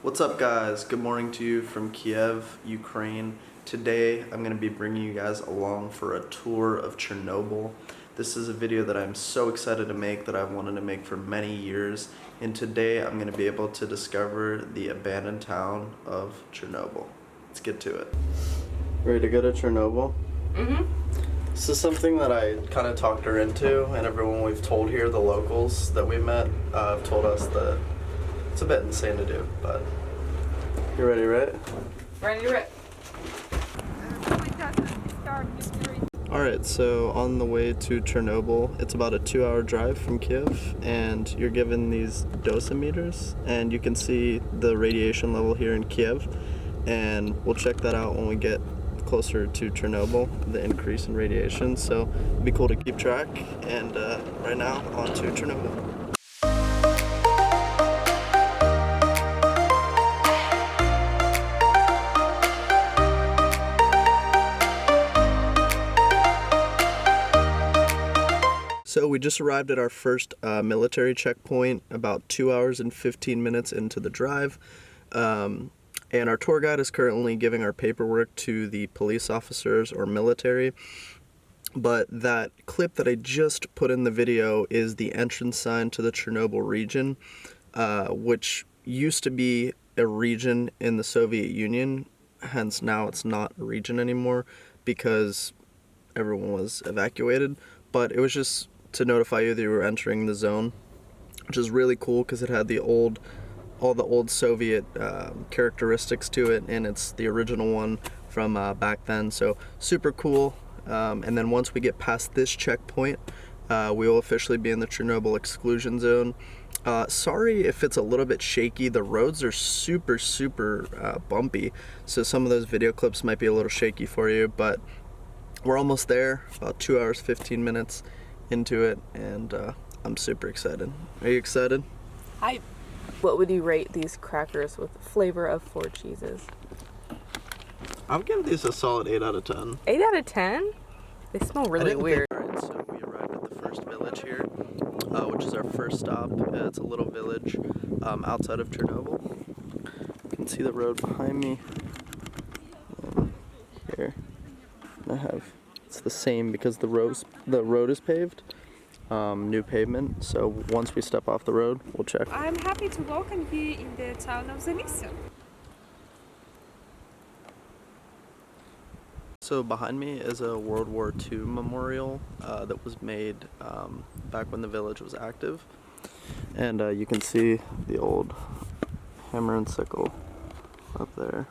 What's up guys? Good morning to you from Kiev, Ukraine. Today I'm going to be bringing you guys along for a tour of Chernobyl. This is a video that I'm so excited to make that I've wanted to make for many years, and today I'm going to be able to discover the abandoned town of Chernobyl. Let's get to it. Ready to go to Chernobyl? Mm-hmm. This is something that I kind of talked her into, and everyone we've told here, the locals that we met, have told us that it's a bit insane to do, but you ready, right? Ready, right? Alright, so on the way to Chernobyl, it's about a 2-hour drive from Kiev, and you're given these dosimeters, and you can see the radiation level here in Kiev, and we'll check that out when we get closer to Chernobyl, the increase in radiation, so it'd be cool to keep track, and right now, on to Chernobyl. So we just arrived at our first military checkpoint about 2 hours and 15 minutes into the drive. And our tour guide is currently giving our paperwork to the police officers or military. But that clip that I just put in the video is the entrance sign to the Chernobyl region, which used to be a region in the Soviet Union. Hence now it's not a region anymore because everyone was evacuated. But it was just to notify you that you were entering the zone, which is really cool because it had all the old Soviet characteristics to it, and it's the original one from back then, so super cool. And then once we get past this checkpoint, we will officially be in the Chernobyl exclusion zone. Sorry if it's a little bit shaky. The roads are super bumpy, so some of those video clips might be a little shaky for you, but we're almost there, about 2 hours 15 minutes into it, and I'm super excited. Are you excited? What would you rate these crackers with flavor of 4 cheeses? I'll give these a solid 8 out of 10. 8 out of 10? They smell really weird. Alright, so we arrived at the first village here, which is our first stop. It's a little village outside of Chernobyl. You can see the road behind me. Here, it's the same because the road is paved, new pavement. So once we step off the road, we'll check. I'm happy to welcome you in the town of Zamisya. So behind me is a World War II memorial that was made back when the village was active, and you can see the old hammer and sickle up there,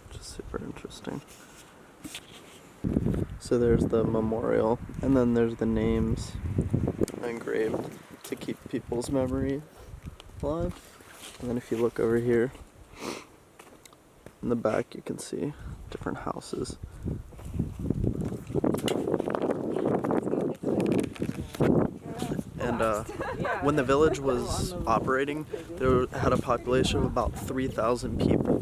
which is super interesting. So there's the memorial, and then there's the names engraved to keep people's memory alive. And then if you look over here in the back, you can see different houses. And when the village was operating, there had a population of about 3,000 people,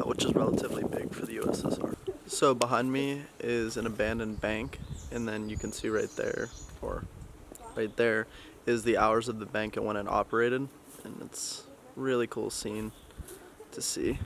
which is relatively big for the USSR. So behind me is an abandoned bank, and then you can see right there, or right there, is the hours of the bank and when it operated, and it's a really cool scene to see.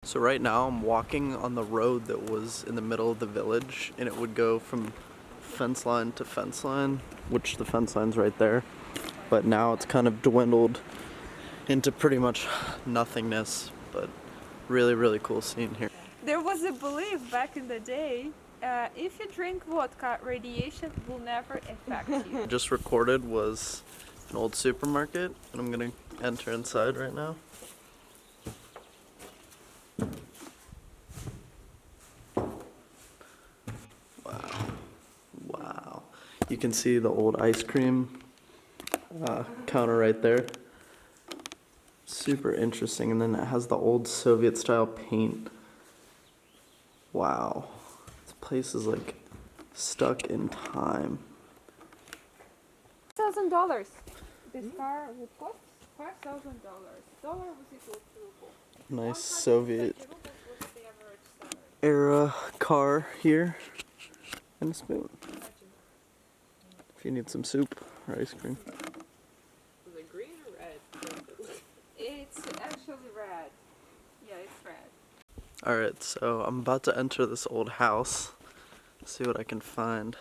So right now I'm walking on the road that was in the middle of the village, and it would go from fence line to fence line, which the fence line's right there, but now it's kind of dwindled into pretty much nothingness, but really cool scene here. There was a belief back in the day, if you drink vodka, radiation will never affect you. Just recorded was an old supermarket, and I'm gonna enter inside right now. Wow. You can see the old ice cream counter right there. Super interesting, and then it has the old Soviet style paint. Wow, this place is like stuck in time. $1,000. This car would cost $5,000. Dollar was equal to Nice Soviet era car here, and a spoon if you need some soup or ice cream. red. Yeah, it's red. Alright, so I'm about to enter this old house. See what I can find.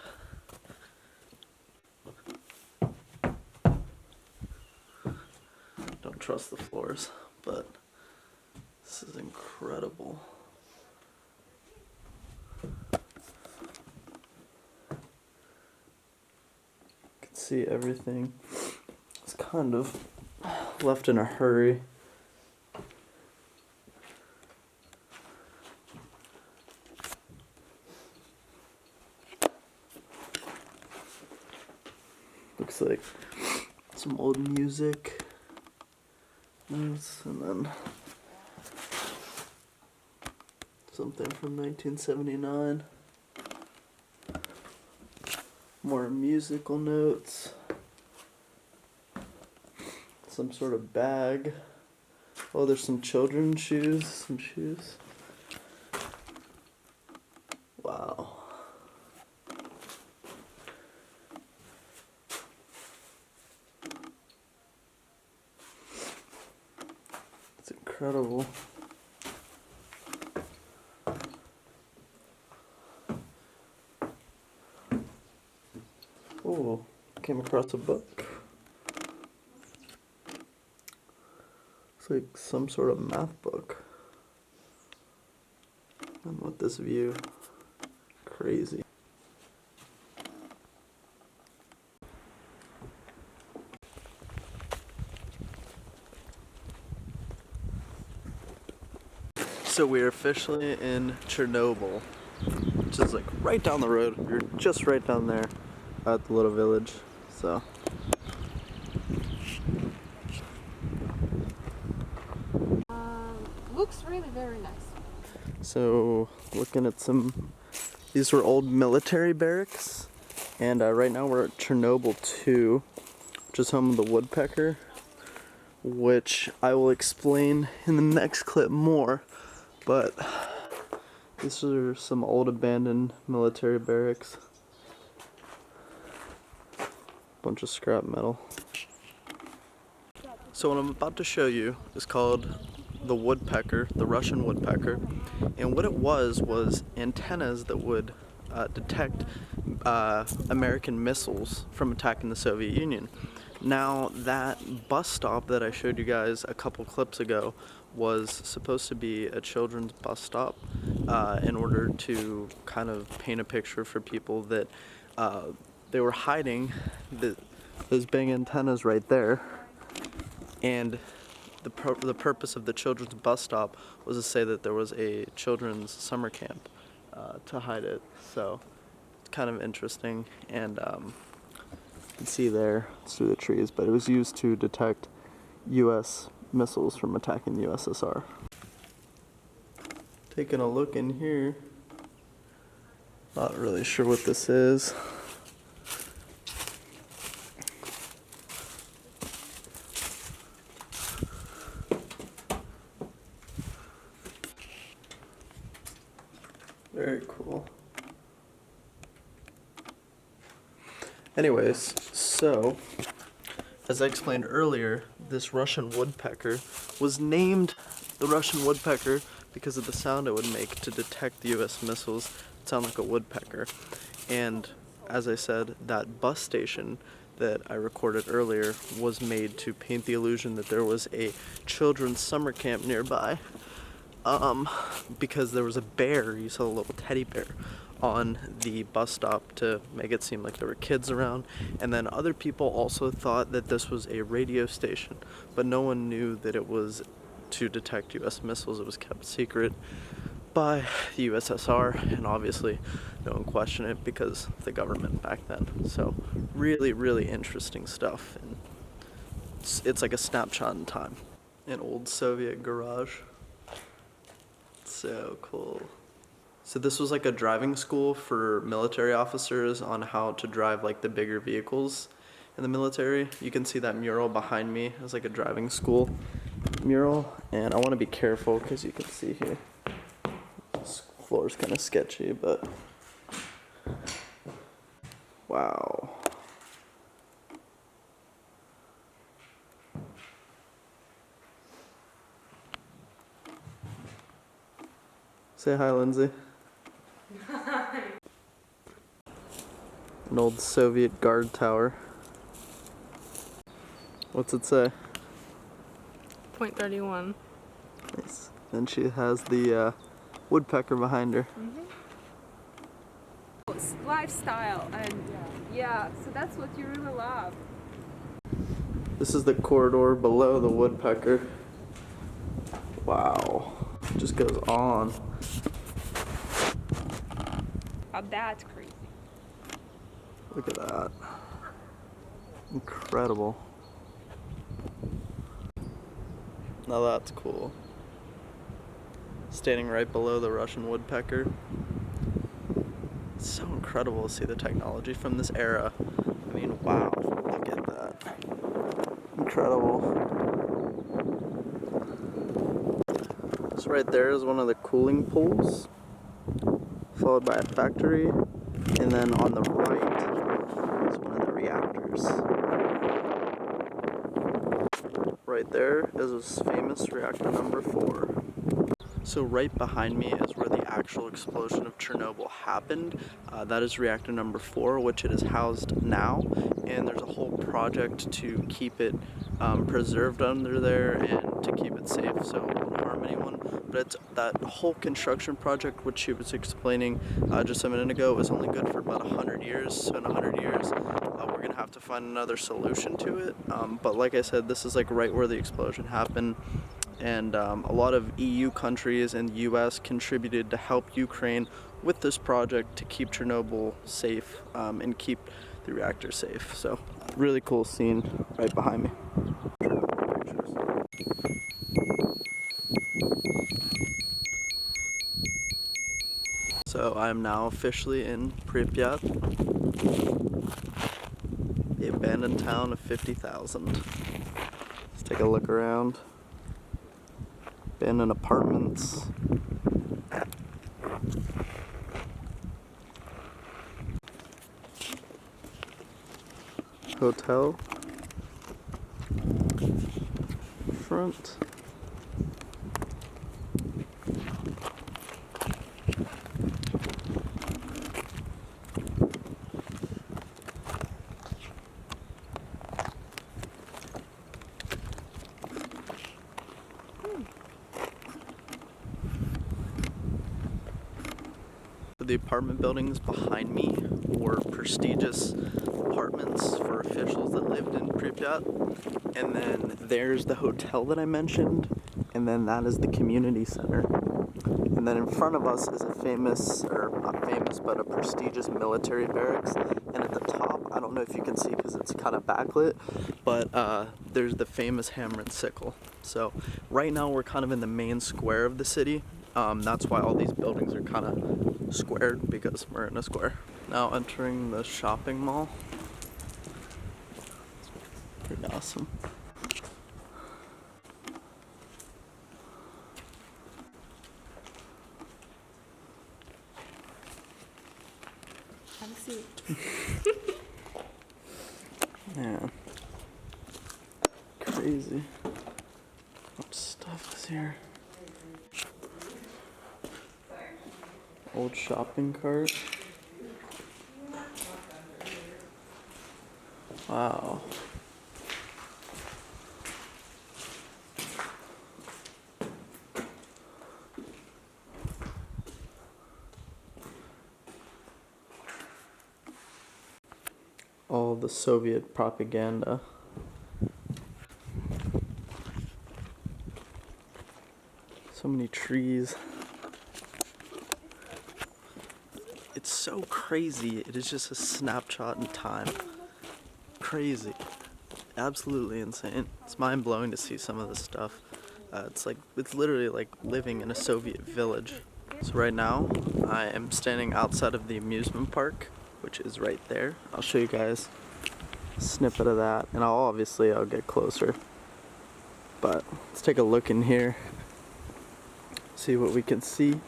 Don't trust the floors, but this is incredible. You can see everything. It's kind of left in a hurry. Looks like some old music notes, and then something from 1979. More musical notes. Some sort of bag. Oh, there's some children's shoes. Some shoes. Wow. It's incredible. Oh, came across a book. It's like some sort of math book. And with this view, crazy. So we're officially in Chernobyl, which is like right down the road. We're just right down there at the little village. So Looks really very nice. So looking at these were old military barracks, and right now we're at Chernobyl 2, which is home of the woodpecker, which I will explain in the next clip more, but these are some old abandoned military barracks. Bunch of scrap metal. So what I'm about to show you is called the woodpecker, the Russian woodpecker, and what it was antennas that would detect American missiles from attacking the Soviet Union. Now that bus stop that I showed you guys a couple clips ago was supposed to be a children's bus stop in order to kind of paint a picture for people that they were hiding those big antennas right there, and the purpose of the children's bus stop was to say that there was a children's summer camp to hide it. So it's kind of interesting, and you can see there it's through the trees, but it was used to detect U.S. missiles from attacking the USSR. Taking a look in here, not really sure what this is. Very cool. Anyways, so as I explained earlier, this Russian woodpecker was named the Russian woodpecker because of the sound it would make to detect the US missiles. It sounded like a woodpecker. And as I said, that bus station that I recorded earlier was made to paint the illusion that there was a children's summer camp nearby. Because there was a bear, you saw a little teddy bear on the bus stop to make it seem like there were kids around, and then other people also thought that this was a radio station, but no one knew that it was to detect US missiles. It was kept secret by the USSR, and obviously no one questioned it because of the government back then. So really, really interesting stuff, and it's like a snapshot in time. An old Soviet garage. So cool. So this was like a driving school for military officers on how to drive like the bigger vehicles in the military. You can see that mural behind me as like a driving school mural, and I want to be careful because you can see here this floor is kind of sketchy, but wow. Say hi, Lindsay. An old Soviet guard tower. What's it say? .31. Nice. And she has the woodpecker behind her. It's lifestyle, and yeah, so that's what you really love. This is the corridor below the woodpecker. Wow. It just goes on. Oh, that's crazy. Look at that. Incredible. Now that's cool. Standing right below the Russian woodpecker. It's so incredible to see the technology from this era. I mean, wow, look at that. Incredible. This right there is one of the cooling pools, followed by a factory, and then on the right is one of the reactors. Right there is this famous reactor number 4. So right behind me is where the actual explosion of Chernobyl happened. That is reactor number 4, which it is housed now, and there's a whole project to keep it preserved under there and to keep it safe so it won't harm anyone. But it's that whole construction project, which she was explaining just a minute ago, is only good for about 100 years. So in 100 years, we're gonna have to find another solution to it. But like I said, this is like right where the explosion happened. And a lot of EU countries and the US contributed to help Ukraine with this project to keep Chernobyl safe and keep the reactor safe. So really cool scene right behind me. So I am now officially in Pripyat, the abandoned town of 50,000. Let's take a look around. Abandoned apartments. Hotel. Front. The apartment buildings behind me were prestigious apartments for officials that lived in Pripyat. And then there's the hotel that I mentioned, and then that is the community center. And then in front of us is a famous, or not famous, but a prestigious military barracks. And at the top, I don't know if you can see because it's kind of backlit, but there's the famous hammer and sickle. So right now we're kind of in the main square of the city. That's why all these buildings are kind of squared, because we're in a square. Now entering the shopping mall. It's pretty awesome. Have a seat. Man. Crazy. What stuff is here? Old shopping cart. Wow. All the Soviet propaganda. So many trees. It's so crazy. It is just a snapshot in time. Crazy. Absolutely insane. It's mind-blowing to see some of this stuff. It's literally like living in a Soviet village. So right now, I am standing outside of the amusement park, which is right there. I'll show you guys a snippet of that, and I'll get closer. But let's take a look in here, see what we can see.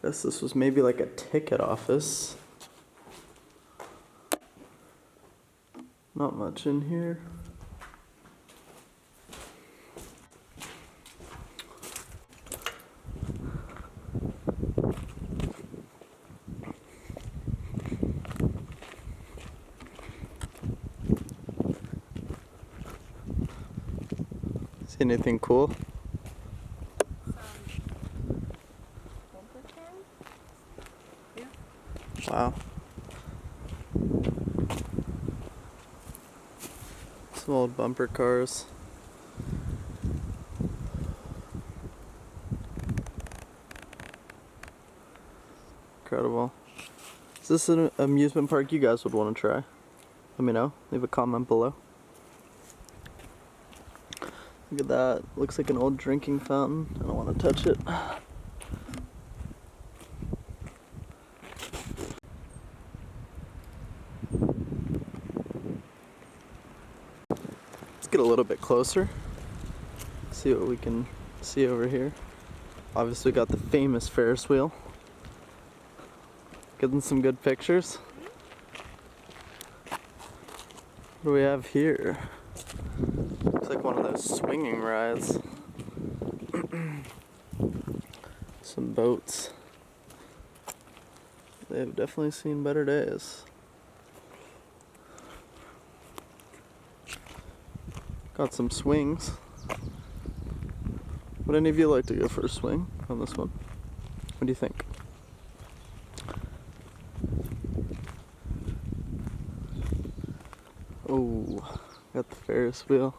Guess this was maybe like a ticket office. Not much in here. See anything cool? Wow. Some old bumper cars. Incredible. Is this an amusement park you guys would want to try? Let me know. Leave a comment below. Look at that. Looks like an old drinking fountain. I don't want to touch it. Let's get a little bit closer. See what we can see over here. Obviously got the famous Ferris wheel. Getting some good pictures. What do we have here? Looks like one of those swinging rides. Some boats. They've definitely seen better days. Got some swings. Would any of you like to go for a swing on this one? What do you think? Oh, got the Ferris wheel.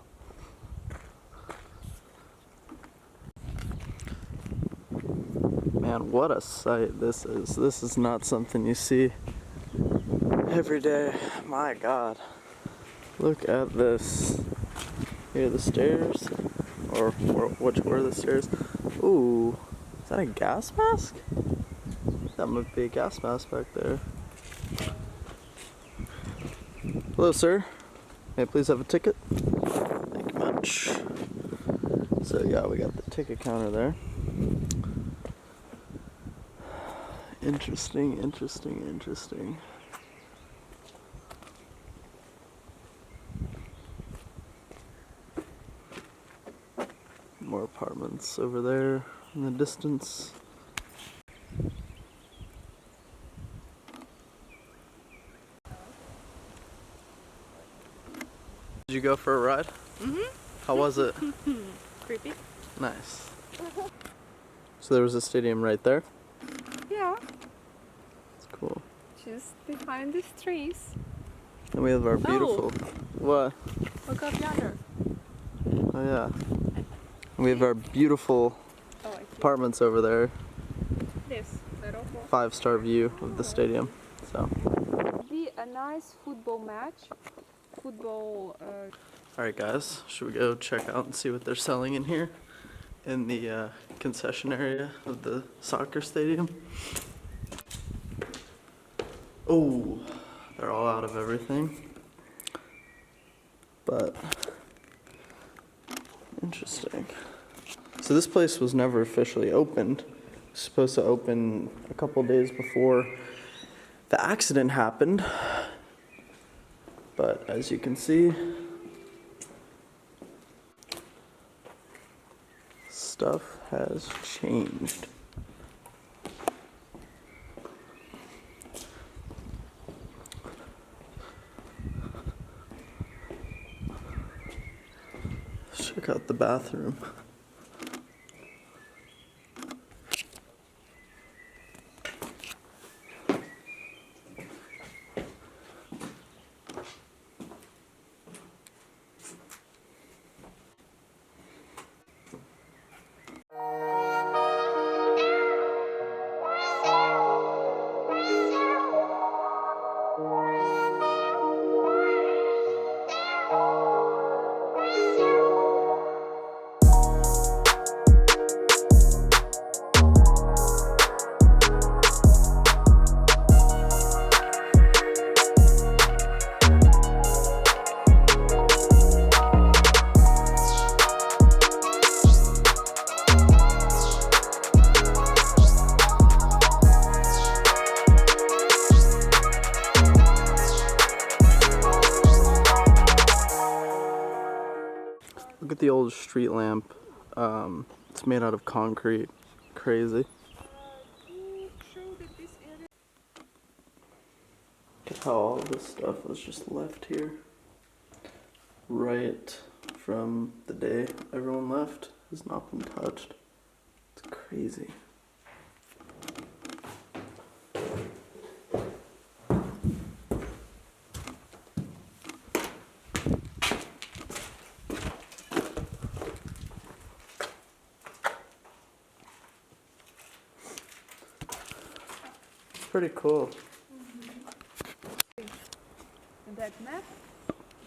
Man, what a sight this is. This is not something you see every day. My God. Look at this. Here are the stairs. Or which were the stairs? Ooh, is that a gas mask? That might be a gas mask back there. Hello, sir. May I please have a ticket? Thank you much. So yeah, we got the ticket counter there. Interesting, interesting, interesting. More apartments over there in the distance. Did you go for a ride? Mm-hmm. How was it? Creepy. Nice. So there was a stadium right there? Yeah, It's cool. just behind these trees. And we have our beautiful... What? Look up yonder. Oh yeah. And we have our beautiful Oh, I see. apartments over there. This little one. 5-star view of the stadium. So. Be a nice football match. Football. Alright guys, should we go check out and see what they're selling in here? In the concession area of the soccer stadium. Oh, they're all out of everything. But, interesting. So this place was never officially opened. It was supposed to open a couple days before the accident happened. But as you can see, stuff has changed. Let's check out the bathroom. Look at the old street lamp. It's made out of concrete. Crazy. Look at how all this stuff was just left here. Right from the day everyone left has not been touched. It's crazy. Pretty cool. And that map?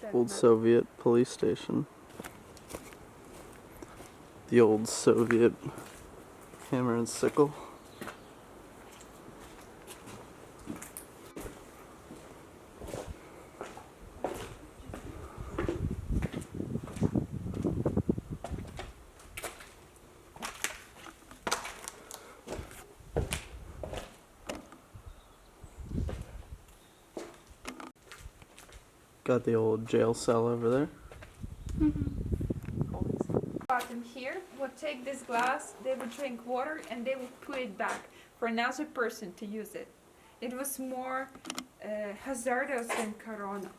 That Old map. Soviet police station. The old Soviet hammer and sickle. Got the old jail cell over there. Bottom here would take this glass, they would drink water, and they would put it back for another person to use it. It was more hazardous than Corona.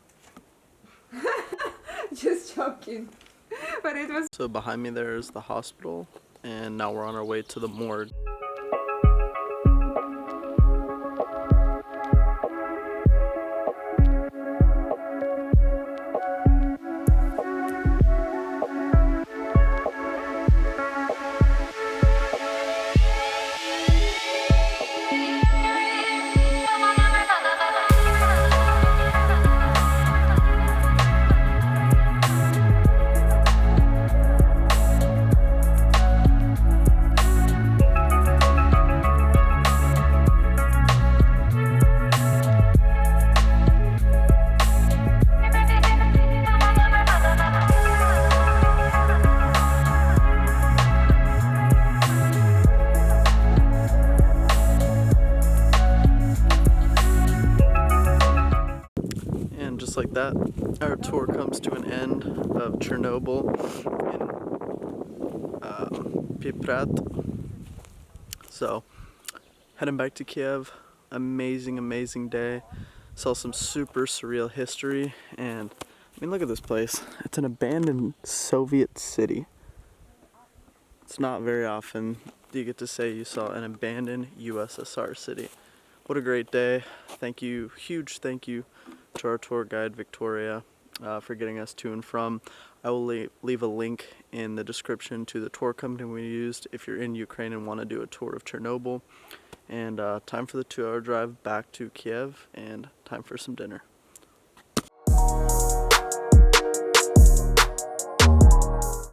Just joking. But it was. So behind me there is the hospital, and now we're on our way to the morgue. And just like that, our tour comes to an end of Chernobyl in Pripyat. So, heading back to Kiev. Amazing, amazing day. Saw some super surreal history, and I mean, look at this place. It's an abandoned Soviet city. It's not very often you get to say you saw an abandoned USSR city. What a great day. Thank you, huge thank you to our tour guide Victoria for getting us to and from. I will leave a link in the description to the tour company we used if you're in Ukraine and want to do a tour of Chernobyl. And time for the 2-hour drive back to Kiev, and time for some dinner.